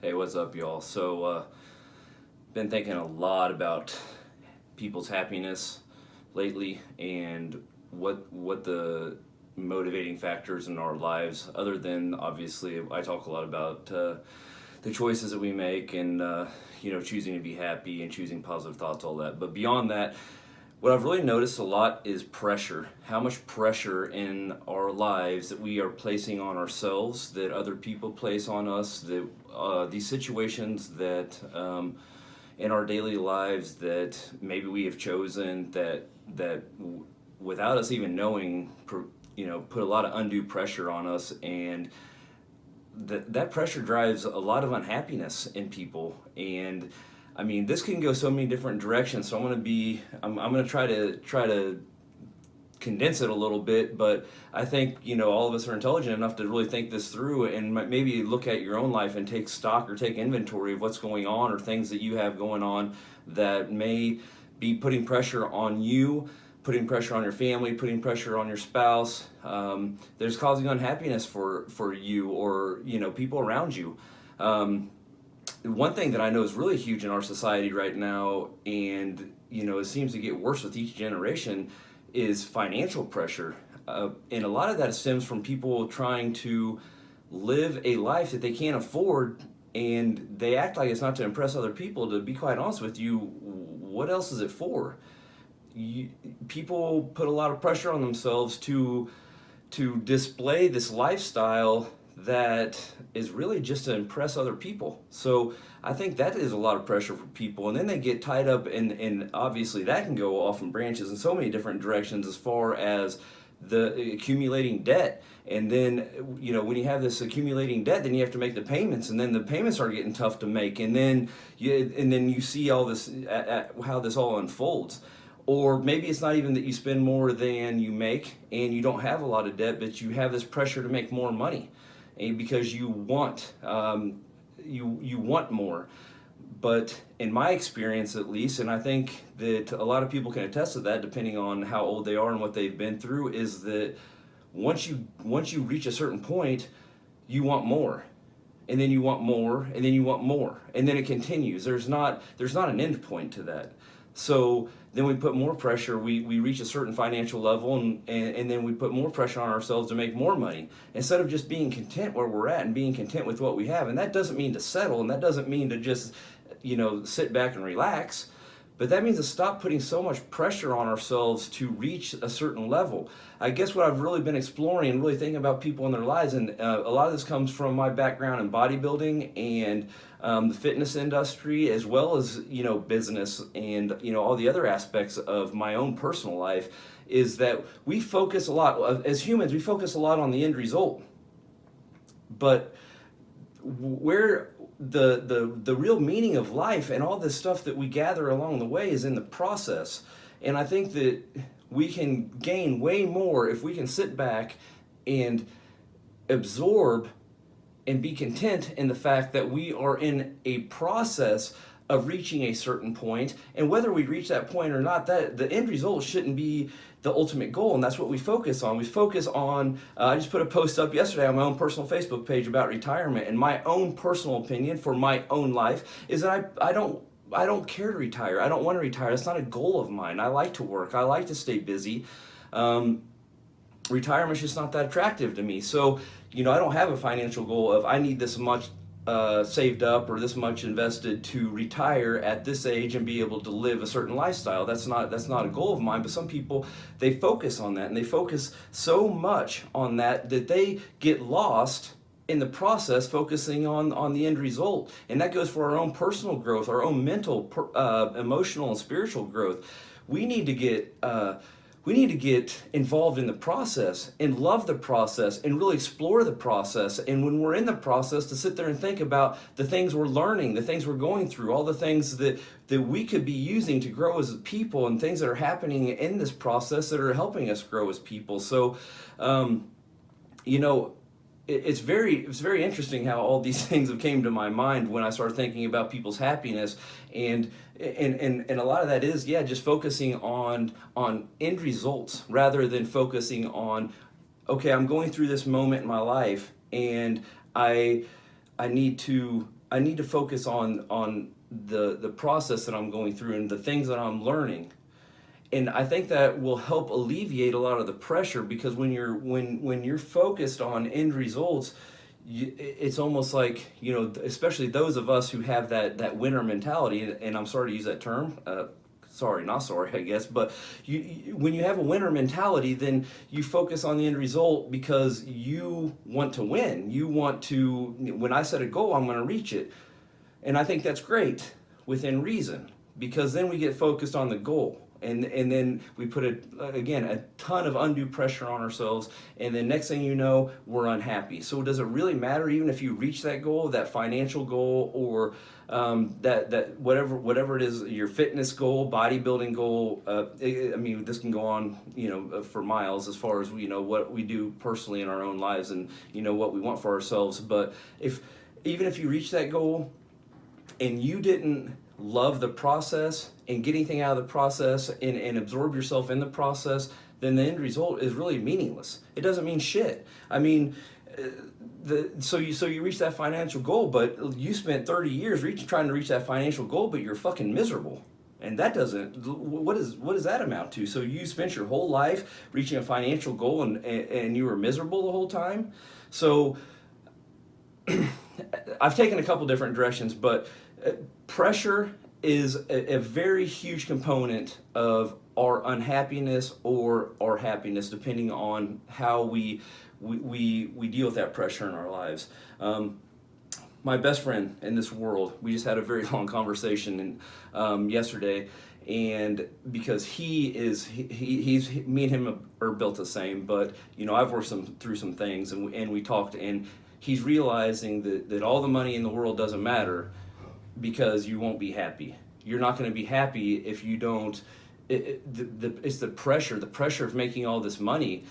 Hey, what's up, y'all? Been thinking a lot about people's happiness lately and what the motivating factors in our lives, other than obviously, I talk a lot about the choices that we make and choosing to be happy and choosing positive thoughts, all that. But beyond that, what I've really noticed a lot is pressure. How much pressure in our lives that we are placing on ourselves, that other people place on us, that these situations that in our daily lives that maybe we have chosen that without us even knowing, put a lot of undue pressure on us, and that pressure drives a lot of unhappiness in people. And I mean, this can go so many different directions. So I'm going to try to condense it a little bit, but I think all of us are intelligent enough to really think this through and maybe look at your own life and take stock or take inventory of what's going on or things that you have going on that may be putting pressure on you, putting pressure on your family, putting pressure on your spouse. There's causing unhappiness for you or people around you. One thing that I know is really huge in our society right now, and it seems to get worse with each generation, is financial pressure. And a lot of that stems from people trying to live a life that they can't afford, and they act like it's not to impress other people. To be quite honest with you, what else is it for? you, People put a lot of pressure on themselves to display this lifestyle that is really just to impress other people. So I think that is a lot of pressure for people, and then they get tied up in obviously that can go off in branches in so many different directions as far as the accumulating debt. And then when you have this accumulating debt, then you have to make the payments, and then the payments are getting tough to make, and then you see all this how this all unfolds. Or maybe it's not even that you spend more than you make and you don't have a lot of debt, but you have this pressure to make more money, and because you want more. But in my experience, at least, and I think that a lot of people can attest to that, depending on how old they are and what they've been through, is that once you reach a certain point, you want more, and then you want more, and then you want more, and then it continues. There's not an end point to that. So then we put more pressure. We reach a certain financial level, and then we put more pressure on ourselves to make more money instead of just being content where we're at and being content with what we have. And that doesn't mean to settle, and that doesn't mean to just sit back and relax. But that means to stop putting so much pressure on ourselves to reach a certain level. I guess what I've really been exploring and really thinking about people in their lives, and a lot of this comes from my background in bodybuilding and the fitness industry, as well as business and all the other aspects of my own personal life, is that we focus a lot as humans. We focus a lot on the end result, but where the real meaning of life and all this stuff that we gather along the way is in the process. And I think that we can gain way more if we can sit back and absorb and be content in the fact that we are in a process of reaching a certain point, and whether we reach that point or not, that the end result shouldn't be the ultimate goal. And that's what we focus on. We focus on I just put a post up yesterday on my own personal Facebook page about retirement, and my own personal opinion for my own life is that I don't care to retire. I don't want to retire. That's not a goal of mine. I like to work. I like to stay busy. Retirement's just not that attractive to me. So I don't have a financial goal of I need this much saved up or this much invested to retire at this age and be able to live a certain lifestyle. That's not a goal of mine. But some people, they focus on that, and they focus so much on that they get lost in the process, focusing on the end result. And that goes for our own personal growth, our own mental, emotional, and spiritual growth. We need to get involved in the process and love the process and really explore the process. And when we're in the process, to sit there and think about the things we're learning, the things we're going through, all the things that we could be using to grow as people, and things that are happening in this process that are helping us grow as people. So, you know, it's very interesting how all these things have came to my mind when I started thinking about people's happiness, and a lot of that is just focusing on end results rather than focusing on, okay, I'm going through this moment in my life, and I need to I need to focus on the process that I'm going through and the things that I'm learning. And I think that will help alleviate a lot of the pressure, because when you're focused on end results, it's almost like, especially those of us who have that winner mentality, and I'm sorry to use that term, sorry, not sorry, I guess, but when you have a winner mentality, then you focus on the end result because you want to win. You want to, when I set a goal, I'm going to reach it. And I think that's great within reason, because then we get focused on the goal. And then we put again a ton of undue pressure on ourselves, and then next thing you know, we're unhappy. So does it really matter even if you reach that goal, that financial goal, or that whatever it is, your fitness goal, bodybuilding goal? I mean, this can go on for miles as far as what we do personally in our own lives, and what we want for ourselves. But even if you reach that goal and you didn't love the process and get anything out of the process and absorb yourself in the process, then the end result is really meaningless. It doesn't mean shit. I mean, so you reach that financial goal, but you spent 30 years trying to reach that financial goal, but you're fucking miserable. And that doesn't, what does that amount to? So you spent your whole life reaching a financial goal, and you were miserable the whole time? So I've taken a couple different directions, but pressure is a very huge component of our unhappiness or our happiness, depending on how we deal with that pressure in our lives. My best friend in this world, we just had a very long conversation yesterday, and because he's me and him are built the same, but I've worked through some things, and we talked, and he's realizing that all the money in the world doesn't matter, because you won't be happy. You're not going to be happy if you don't. It's the pressure of making all this money,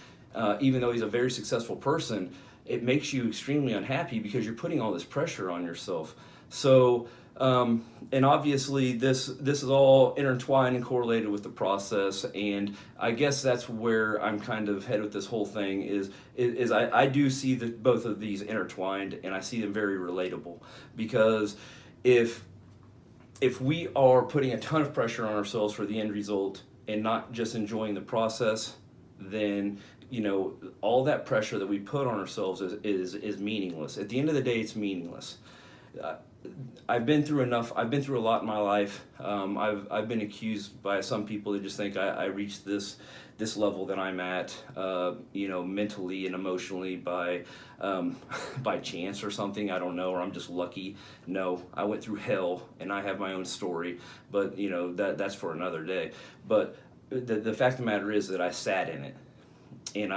even though he's a very successful person. It makes you extremely unhappy because you're putting all this pressure on yourself. So, and obviously this is all intertwined and correlated with the process. And I guess that's where I'm kind of headed with this whole thing is I do see both of these intertwined, and I see them very relatable, because if we are putting a ton of pressure on ourselves for the end result and not just enjoying the process, then all that pressure that we put on ourselves is meaningless. At the end of the day, it's meaningless. I've been through enough. I've been through a lot in my life. I've been accused by some people that just think I reached this level that I'm at, mentally and emotionally by chance or something. I don't know, or I'm just lucky. No, I went through hell, and I have my own story. But that's for another day. But the fact of the matter is that I sat in it, and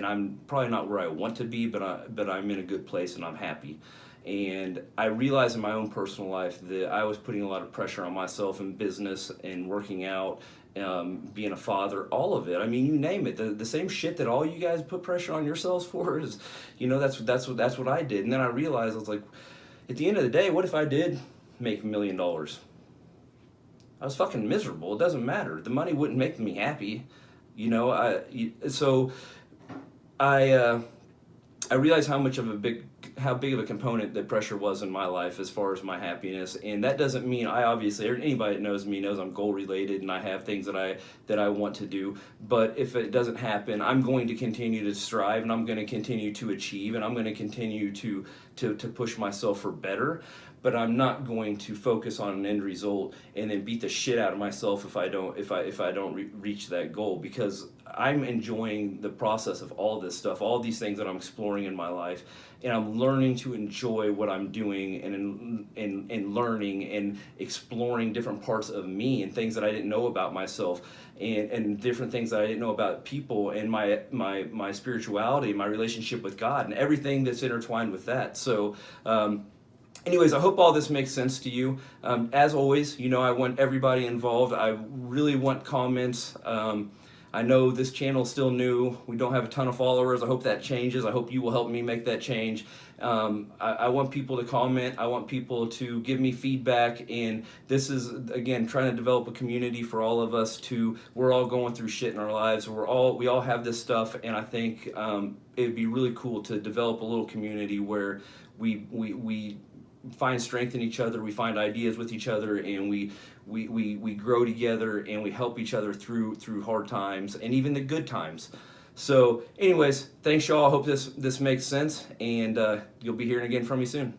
I'm probably not where I want to be, but I'm in a good place, and I'm happy. And I realized in my own personal life that I was putting a lot of pressure on myself in business and working out, being a father, all of it. I mean, you name it. The same shit that all you guys put pressure on yourselves for is, that's what I did. And then I realized, I was like, at the end of the day, what if I did make $1 million? I was fucking miserable. It doesn't matter. The money wouldn't make me happy. I realized how big of a component that pressure was in my life as far as my happiness. And that doesn't mean anybody that knows me knows I'm goal related and I have things that I want to do. But if it doesn't happen, I'm going to continue to strive, and I'm going to continue to achieve, and I'm going to continue to push myself for better. But I'm not going to focus on an end result and then beat the shit out of myself if I don't reach that goal, because I'm enjoying the process of all this stuff, all these things that I'm exploring in my life, and I'm learning to enjoy what I'm doing, and learning and exploring different parts of me and things that I didn't know about myself, and different things that I didn't know about people, and my spirituality, my relationship with God, and everything that's intertwined with that. So anyways, I hope all this makes sense to you. As always, I want everybody involved. I really want comments. I know this channel is still new. We don't have a ton of followers. I hope that changes. I hope you will help me make that change. I want people to comment. I want people to give me feedback. And this is, again, trying to develop a community for all of us. We're all going through shit in our lives. We all have this stuff. And I think it'd be really cool to develop a little community where we find strength in each other, we find ideas with each other, and we grow together, and we help each other through hard times and even the good times. So anyways, thanks y'all. I hope this makes sense, and you'll be hearing again from me soon.